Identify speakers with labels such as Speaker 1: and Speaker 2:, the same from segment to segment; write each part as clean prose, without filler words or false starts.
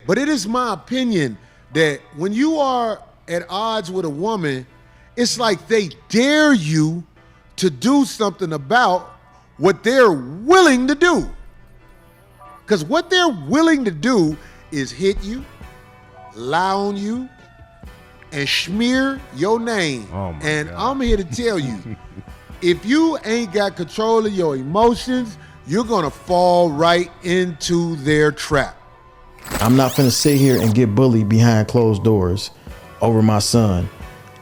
Speaker 1: But it is my opinion that when you are at odds with a woman, it's like they dare you to do something about what they're willing to do. Because what they're willing to do is hit you, lie on you, and smear your name. And I'm here to tell you, if you ain't got control of your emotions, you're gonna fall right into their trap.
Speaker 2: I'm not finna sit here and get bullied behind closed doors over my son,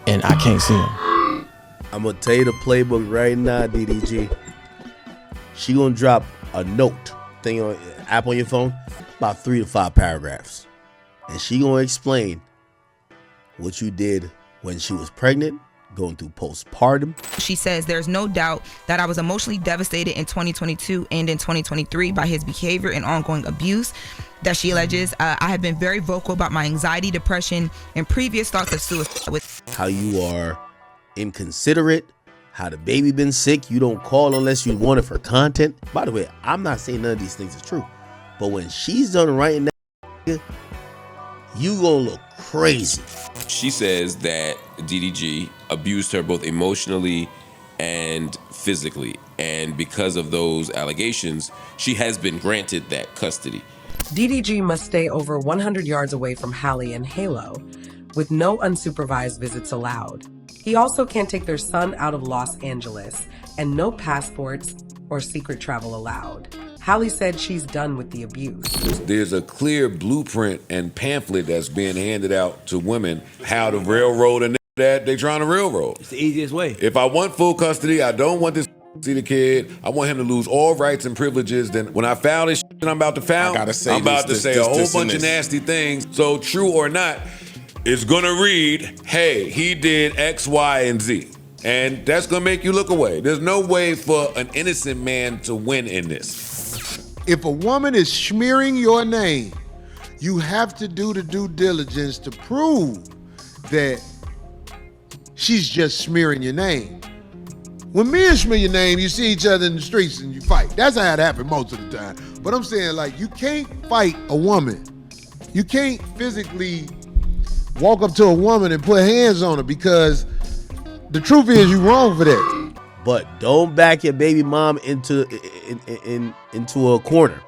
Speaker 2: and I can't see him.
Speaker 3: I'm gonna tell you the playbook right now, DDG. She gonna drop a note thing on app on your phone, about 3 to 5 paragraphs, and she gonna explain what you did when she was pregnant, going through postpartum.
Speaker 4: She says there's no doubt that I was emotionally devastated in 2022 and in 2023 by his behavior and ongoing abuse that she alleges. I have been very vocal about my anxiety, depression, and previous thoughts of suicide.
Speaker 3: How you are inconsiderate, how the baby been sick, you don't call unless you want it for content. By the way, I'm not saying none of these things is true, but when she's done writing that, you gonna look crazy.
Speaker 5: She says that DDG abused her both emotionally and physically, and because of those allegations, she has been granted that custody.
Speaker 6: DDG must stay over 100 yards away from Halle and Hailey, with no unsupervised visits allowed. He also can't take their son out of Los Angeles, and no passports or secret travel allowed. Halle said she's done with the abuse.
Speaker 7: There's a clear blueprint and pamphlet that's being handed out to women, how to railroad and that they trying to railroad.
Speaker 8: It's the easiest way.
Speaker 7: If I want full custody, I don't want this to see the kid. I want him to lose all rights and privileges. Then when I file this that I'm about to file, I'm about to say a whole bunch of nasty things. So true or not, it's gonna read, hey, he did X, Y, and Z. And that's gonna make you look away. There's no way for an innocent man to win in this.
Speaker 1: If a woman is smearing your name, you have to do the due diligence to prove that she's just smearing your name. When men smear your name, you see each other in the streets and you fight. That's how it happens most of the time. But I'm saying, like, you can't fight a woman. You can't physically walk up to a woman and put hands on her, because the truth is you wrong for that.
Speaker 3: But don't back your baby mom into a corner,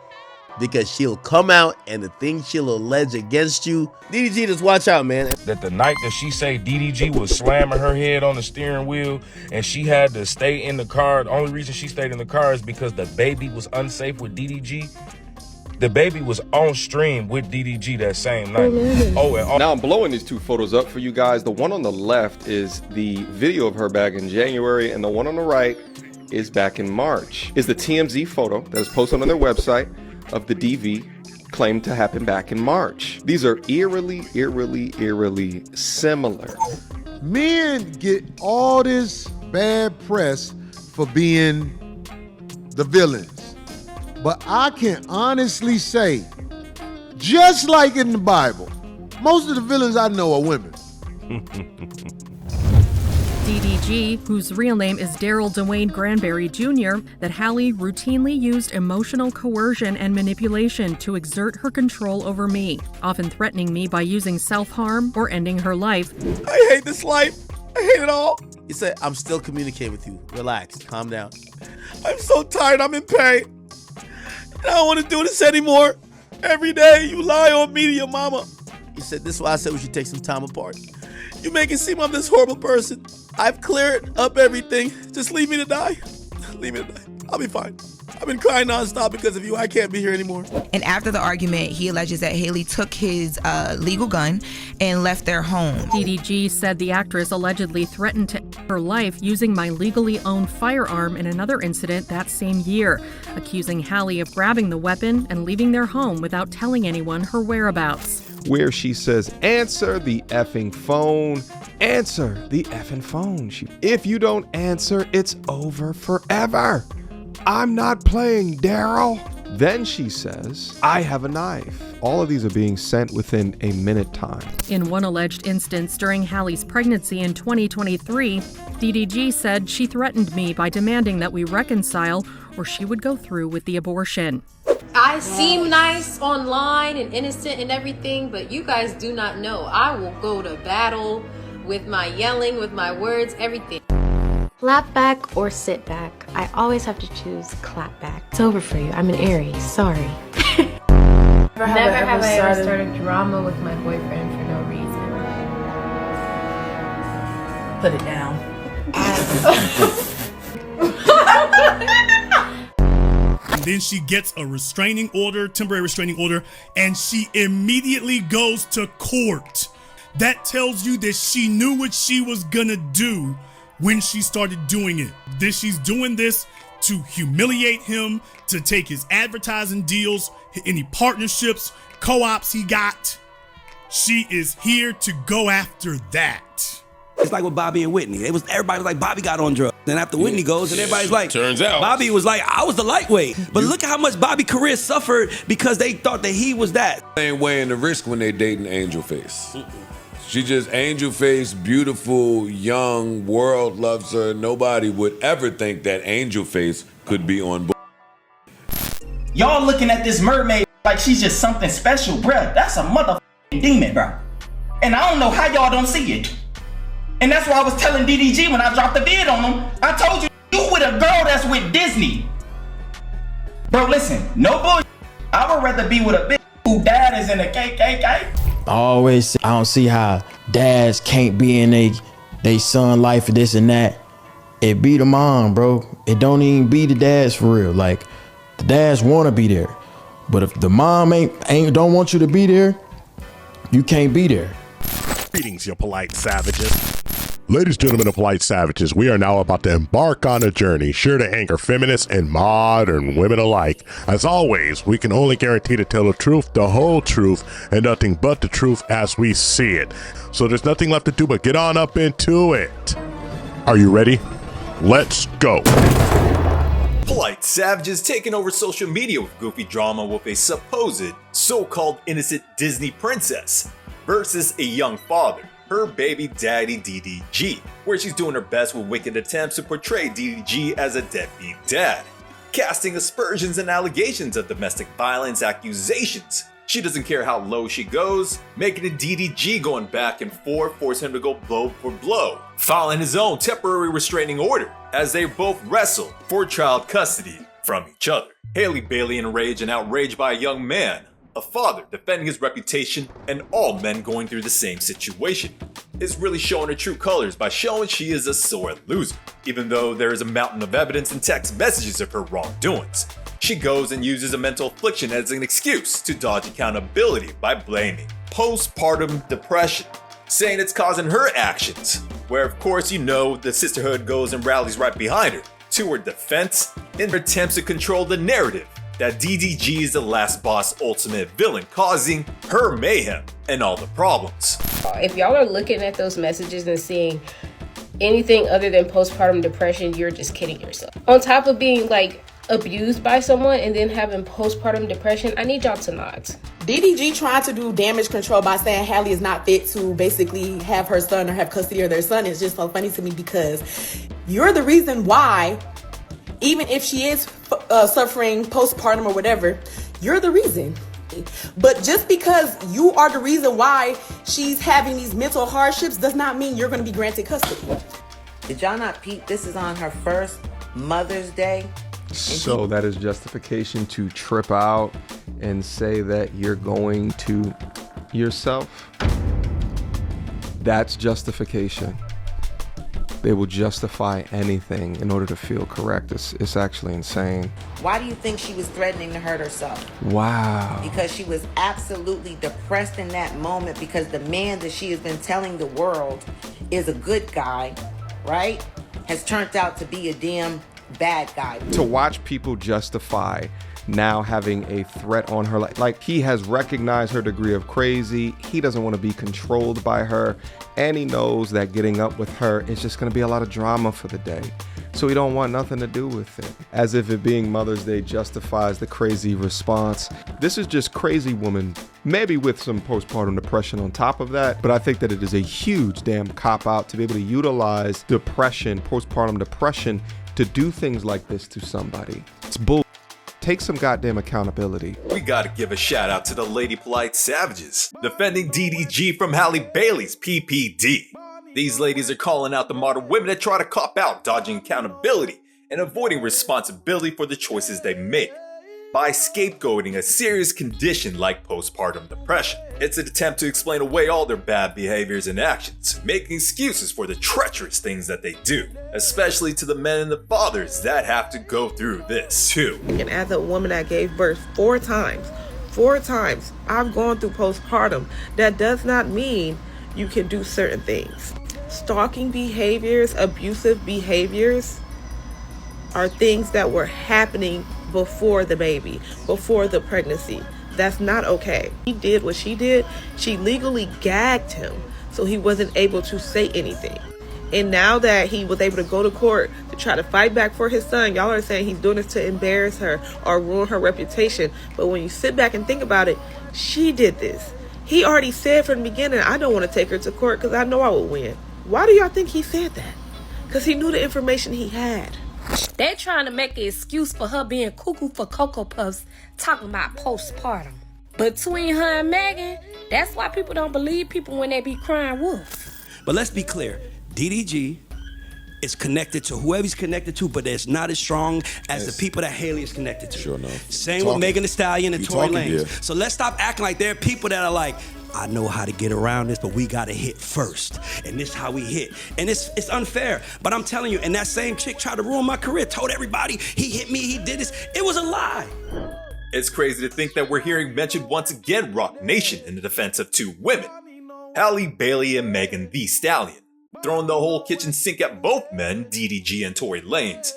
Speaker 3: because she'll come out and the things she'll allege against you. DDG, just watch out, man.
Speaker 9: That the night that she say DDG was slamming her head on the steering wheel and she had to stay in the car, the only reason she stayed in the car is because the baby was unsafe with DDG. The baby was on stream with DDG that same night.
Speaker 10: Now I'm blowing these two photos up for you guys. The one on the left is the video of her back in January, and the one on the right is back in March. Is the TMZ photo that is posted on their website of the DV claimed to happen back in March. These are eerily similar.
Speaker 1: Men get all this bad press for being the villains. But I can honestly say, just like in the Bible, most of the villains I know are women.
Speaker 11: DDG, whose real name is Daryl Dwayne Granberry Jr., that Halle routinely used emotional coercion and manipulation to exert her control over me, often threatening me by using self-harm or ending her life.
Speaker 3: I hate this life. I hate it all. He said, I'm still communicating with you. Relax, calm down. I'm so tired, I'm in pain. I don't want to do this anymore. Every day you lie on me to your mama. He said, this is why I said we should take some time apart. You make it seem I'm this horrible person. I've cleared up everything. Just leave me to die. Leave me to die. I'll be fine. I've been crying nonstop because of you. I can't be here anymore.
Speaker 4: And after the argument, he alleges that Hailey took his legal gun and left their home.
Speaker 11: DDG said the actress allegedly threatened to end her life using my legally owned firearm in another incident that same year, accusing Halle of grabbing the weapon and leaving their home without telling anyone her whereabouts.
Speaker 10: Where she says, answer the effing phone. Answer the effing phone. If you don't answer, it's over forever. I'm not playing, Daryl. Then she says, I have a knife. All of these are being sent within a minute time.
Speaker 11: In one alleged instance during Halle's pregnancy in 2023, DDG said she threatened me by demanding that we reconcile or she would go through with the abortion.
Speaker 8: I seem nice online and innocent and everything, but you guys do not know. I will go to battle with my yelling, with my words, everything.
Speaker 12: Clap back or sit back. I always have to choose clap back. It's over for you. I'm an Aries. Sorry.
Speaker 8: Never have I ever started drama with my boyfriend for no reason.
Speaker 13: Put it down.
Speaker 14: And then she gets a restraining order, temporary restraining order, and she immediately goes to court. That tells you that she knew what she was gonna do when she started doing it. That she's doing this to humiliate him, to take his advertising deals, any partnerships, co-ops he got. She is here to go after that.
Speaker 15: It's like with Bobby and Whitney. Everybody was like, Bobby got on drugs. And after Whitney goes, and everybody's like,
Speaker 5: turns out
Speaker 15: Bobby was like, I was the lightweight. But look at how much Bobby's career suffered because they thought that he was that.
Speaker 7: They ain't weighing the risk when they dating Angel Face. She just angel face, beautiful, young, world loves her. Nobody would ever think that Angel Face could be on board.
Speaker 16: Y'all looking at this mermaid like she's just something special, bruh. That's a motherfucking demon, bruh. And I don't know how y'all don't see it. And that's why I was telling DDG when I dropped the vid on him. I told you, you with a girl that's with Disney. Bro, listen, no bullshit. I would rather be with a bitch who dad is in the KKK.
Speaker 2: I always say, I don't see how dads can't be in they son life and this and that. It be the mom, bro. It don't even be the dads for real. Like, the dads want to be there, but if the mom don't want you to be there, you can't be there.
Speaker 17: Greetings, you polite savages. Ladies, gentlemen, and polite savages, we are now about to embark on a journey sure to anger feminists and modern women alike. As always, we can only guarantee to tell the truth, the whole truth, and nothing but the truth as we see it. So there's nothing left to do but get on up into it. Are you ready? Let's go.
Speaker 18: Polite savages taking over social media with goofy drama with a supposed so-called innocent Disney princess versus a young father, her baby daddy DDG, where she's doing her best with wicked attempts to portray DDG as a deadbeat dad, casting aspersions and allegations of domestic violence accusations. She doesn't care how low she goes, making it DDG going back and forth, force him to go blow for blow, filing his own temporary restraining order as they both wrestle for child custody from each other. Hailey Bailey enraged and outraged by a young man, a father defending his reputation, and all men going through the same situation, is really showing her true colors by showing she is a sore loser. Even though there is a mountain of evidence and text messages of her wrongdoings, she goes and uses a mental affliction as an excuse to dodge accountability by blaming postpartum depression, saying it's causing her actions, where of course you know the sisterhood goes and rallies right behind her to her defense in her attempts to control the narrative that DDG is the last boss ultimate villain, causing her mayhem and all the problems.
Speaker 8: If y'all are looking at those messages and seeing anything other than postpartum depression, you're just kidding yourself. On top of being like abused by someone and then having postpartum depression, I need y'all to not.
Speaker 13: DDG tried to do damage control by saying Halle is not fit to basically have her son or have custody of their son. It's just so funny to me because you're the reason why, even if she is suffering postpartum or whatever, you're the reason. But just because you are the reason why she's having these mental hardships does not mean you're going to be granted custody.
Speaker 19: Did y'all not peep? This is on her first Mother's Day.
Speaker 10: So that is justification to trip out and say that you're going to yourself. That's justification. They will justify anything in order to feel correct. It's actually insane.
Speaker 19: Why do you think she was threatening to hurt herself?
Speaker 10: Wow.
Speaker 19: Because she was absolutely depressed in that moment because the man that she has been telling the world is a good guy, right, has turned out to be a damn bad guy.
Speaker 10: To watch people justify now having a threat on her, like he has recognized her degree of crazy, he doesn't want to be controlled by her, and he knows that getting up with her is just going to be a lot of drama for the day, so he don't want nothing to do with it. As if it being Mother's Day justifies the crazy response. This is just crazy woman, maybe with some postpartum depression on top of that, but I think that it is a huge damn cop-out to be able to utilize depression, postpartum depression, to do things like this to somebody. It's bull. take some goddamn accountability.
Speaker 18: We gotta give a shout out to the Lady Polite Savages, defending DDG from Halle Bailey's PPD. These ladies are calling out the modern women that try to cop out, dodging accountability, and avoiding responsibility for the choices they make by scapegoating a serious condition like postpartum depression. It's an attempt to explain away all their bad behaviors and actions, making excuses for the treacherous things that they do, especially to the men and the fathers that have to go through this too.
Speaker 20: And as a woman that gave birth 4 times, I've gone through postpartum. That does not mean you can do certain things. Stalking behaviors, abusive behaviors are things that were happening before the baby, before the pregnancy. That's not okay. He did what she did. She legally gagged him so he wasn't able to say anything. And now that he was able to go to court to try to fight back for his son, y'all are saying he's doing this to embarrass her or ruin her reputation. But when you sit back and think about it, she did this. He already said from the beginning, I don't want to take her to court because I know I would win. Why do y'all think he said that? Because he knew the information he had.
Speaker 21: They're trying to make an excuse for her being cuckoo for Cocoa Puffs, talking about postpartum. Between her and Megan, that's why people don't believe people when they be crying wolf.
Speaker 15: But let's be clear, DDG is connected to whoever he's connected to, but it's not as strong as the people that Hailey is connected to.
Speaker 7: Sure enough.
Speaker 15: Same with Megan Thee Stallion and Tory Lanez.
Speaker 7: Yeah.
Speaker 15: So let's stop acting like there are people that are like, I know how to get around this, but we gotta hit first. And this is how we hit. And it's unfair. But I'm telling you, and that same chick tried to ruin my career, told everybody, he hit me, he did this. It was a lie.
Speaker 18: It's crazy to think that we're hearing mentioned once again Rock Nation in the defense of 2 women, Halle Bailey and Megan Thee Stallion, throwing the whole kitchen sink at both men, DDG and Tory Lanez,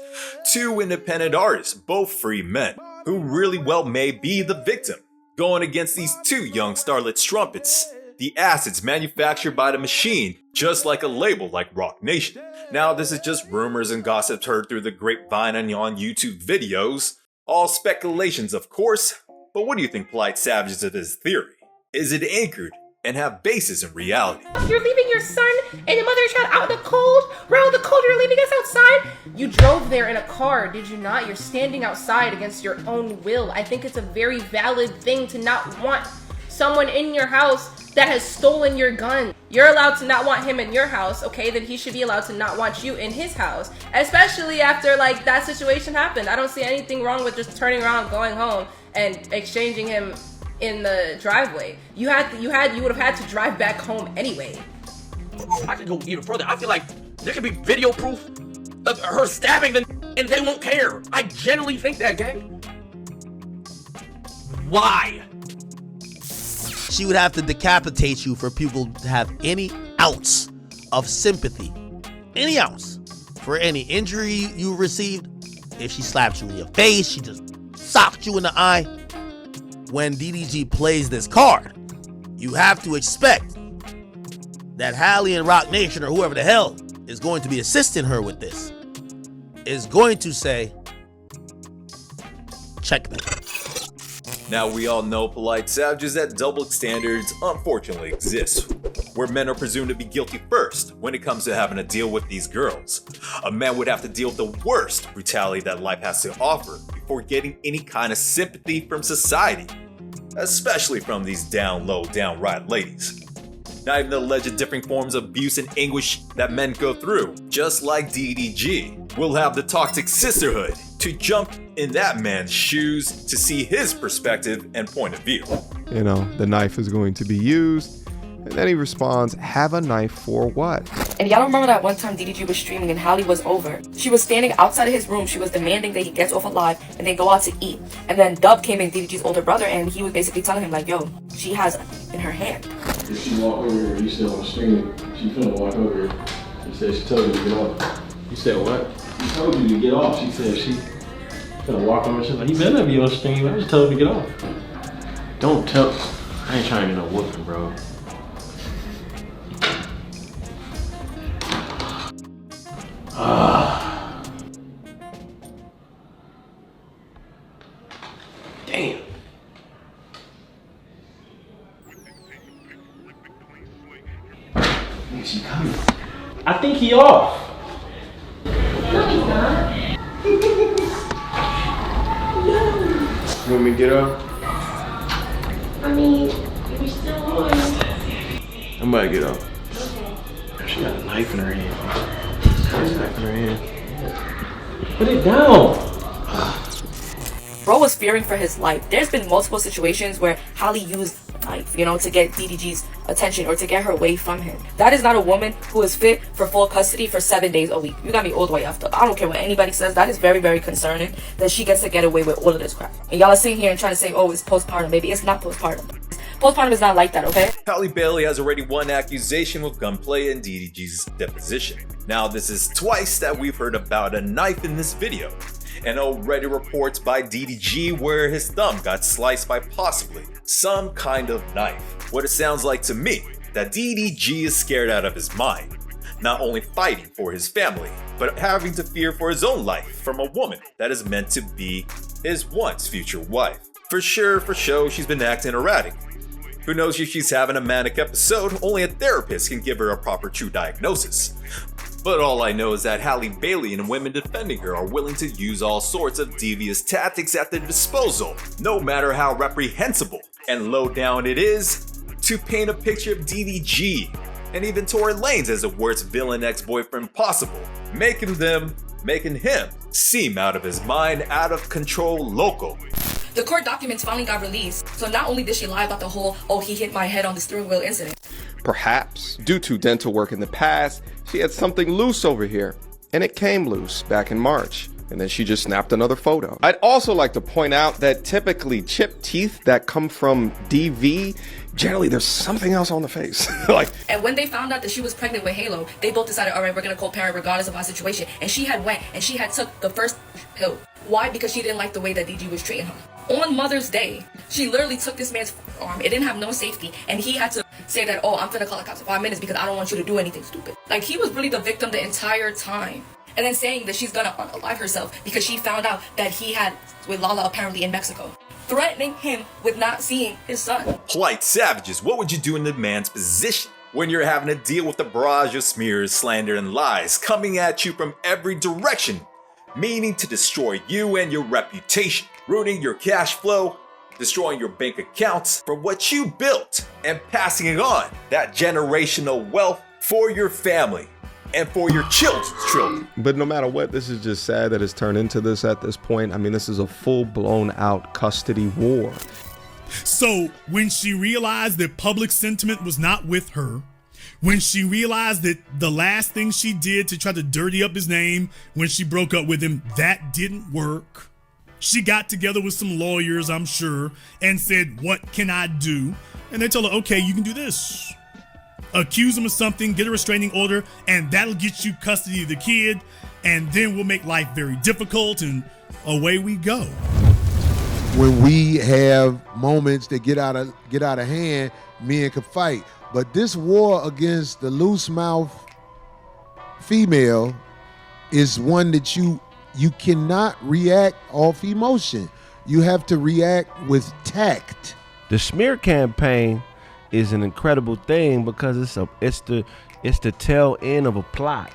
Speaker 18: 2 independent artists, both free men, who really well may be the victim, going against these 2 young starlet trumpets, the assets manufactured by the machine, just like a label like Rock Nation. Now this is just rumors and gossips heard through the grapevine and on YouTube videos, all speculations of course, but what do you think, Polite Savages, of this theory? Is it anchored and have basis in reality?
Speaker 8: You're leaving your son and your mother child out in the cold? Around the cold, you're leaving us outside? You drove there in a car, did you not? You're standing outside against your own will. I think it's a very valid thing to not want someone in your house that has stolen your gun. You're allowed to not want him in your house, okay? Then he should be allowed to not want you in his house. Especially after like that situation happened. I don't see anything wrong with just turning around, going home, and exchanging him in the driveway. You would have had to drive back home anyway.
Speaker 22: I could go even further. I feel like there could be video proof of her stabbing them and they won't care. I genuinely think that, gang. Why?
Speaker 3: She would have to decapitate you for people to have any ounce of sympathy, any ounce, for any injury you received. If she slapped you in your face, she just socked you in the eye. When DDG plays this card, you have to expect that Halle and Rock Nation, or whoever the hell is going to be assisting her with this, is going to say, checkmate.
Speaker 18: Now we all know, Polite Savages, that double standards unfortunately exist, where men are presumed to be guilty first when it comes to having to deal with these girls. A man would have to deal with the worst brutality that life has to offer before getting any kind of sympathy from society, especially from these down low, downright ladies. Not even the alleged different forms of abuse and anguish that men go through, just like DDG, will have the toxic sisterhood to jump in that man's shoes to see his perspective and point of view.
Speaker 10: You know, the knife is going to be used, and then he responds, have a knife for what?
Speaker 23: And y'all remember that one time DDG was streaming and Halle was over. She was standing outside of his room. She was demanding that he gets off alive and they go out to eat. And then Dub came in, DDG's older brother, and he was basically telling him like, yo, she has it in her hand.
Speaker 24: If she walked over here, you still on stream, she finna walk over here. She said she told you to get off. You said what? She told you to get off. She said she finna walk over. She's like, he better not be on stream. I just told him to get off. Don't tell. I ain't trying to get no whooping, bro. Damn. Is she coming? I think he off. No, he's not. No. You want me to get up?
Speaker 12: I mean, if you're still on.
Speaker 24: I'm about to get up. Okay. She got a knife in her hand. She got a knife in her hand. Put it down.
Speaker 23: Bro was fearing for his life. There's been multiple situations where Halle used a knife, you know, to get DDG's attention or to get her away from him. That is not a woman who is fit for full custody for 7 days a week. You got me all the way after. I don't care what anybody says. That is very, very concerning that she gets to get away with all of this crap. And y'all are sitting here and trying to say, oh, it's postpartum. Maybe it's not postpartum. Postpartum is not like that, okay?
Speaker 18: Halle Bailey has already won accusation with gunplay in DDG's deposition. Now, this is twice that we've heard about a knife in this video. And already reports by DDG where his thumb got sliced by possibly some kind of knife. What it sounds like to me, that DDG is scared out of his mind. Not only fighting for his family, but having to fear for his own life from a woman that is meant to be his once future wife. For sure, for show, she's been acting erratic. Who knows if she's having a manic episode? Only a therapist can give her a proper true diagnosis. But all I know is that Halle Bailey and women defending her are willing to use all sorts of devious tactics at their disposal, no matter how reprehensible and low down it is, to paint a picture of DDG and even Tory Lanez as the worst villain ex-boyfriend possible, making him seem out of his mind, out of control local.
Speaker 23: The court documents finally got released. So not only did she lie about the whole, oh, he hit my head on the steering wheel incident.
Speaker 10: Perhaps, due to dental work in the past, she had something loose over here, and it came loose back in March, and then she just snapped another photo. I'd also like to point out that typically chipped teeth that come from DV, generally there's something else on the face.
Speaker 23: And when they found out that she was pregnant with Halo, they both decided, all right, we're gonna co-parent regardless of our situation. And she had went and she had took the first pill. Why? Because she didn't like the way that DG was treating her. On Mother's Day, she literally took this man's arm. It didn't have no safety, and he had to say that, oh, I'm gonna call the cops in 5 minutes because I don't want you to do anything stupid. Like, he was really the victim the entire time. And then saying that she's gonna unalive herself because she found out that he had with Lala apparently in Mexico. Threatening him with not seeing his son.
Speaker 18: Polite savages, what would you do in the man's position when you're having to deal with the barrage of smears, slander, and lies coming at you from every direction, meaning to destroy you and your reputation, ruining your cash flow, destroying your bank accounts for what you built, and passing it on, that generational wealth, for your family and for your children's children.
Speaker 10: But no matter what, this is just sad that it's turned into this at this point. I mean, this is a full-blown out custody war.
Speaker 14: So when she realized that public sentiment was not with her, when she realized that the last thing she did to try to dirty up his name when she broke up with him, that didn't work. She got together with some lawyers, I'm sure, and said, what can I do? And they told her, okay, you can do this. Accuse him of something, get a restraining order, and that'll get you custody of the kid, and then we'll make life very difficult, and away we go.
Speaker 1: When we have moments that get out of hand, men can fight. But this war against the loose mouth female is one that you cannot react off emotion. You have to react with tact.
Speaker 4: The smear campaign is an incredible thing because it's the tail end of a plot.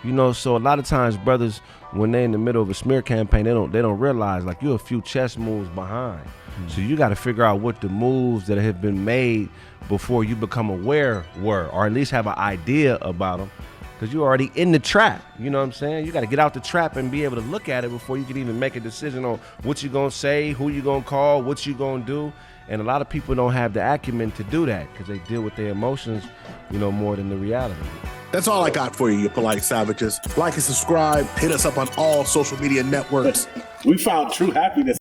Speaker 4: You know, so a lot of times brothers, when they're in the middle of a smear campaign, they don't realize, like, you're a few chess moves behind. So you got to figure out what the moves that have been made before you become aware were, or at least have an idea about them, because you're already in the trap. You know what I'm saying? You got to get out the trap and be able to look at it before you can even make a decision on what you're going to say, who you're going to call, what you're going to do. And a lot of people don't have the acumen to do that because they deal with their emotions, you know, more than the reality.
Speaker 6: That's all I got for you, you polite savages. Like and subscribe. Hit us up on all social media networks.
Speaker 9: We found true happiness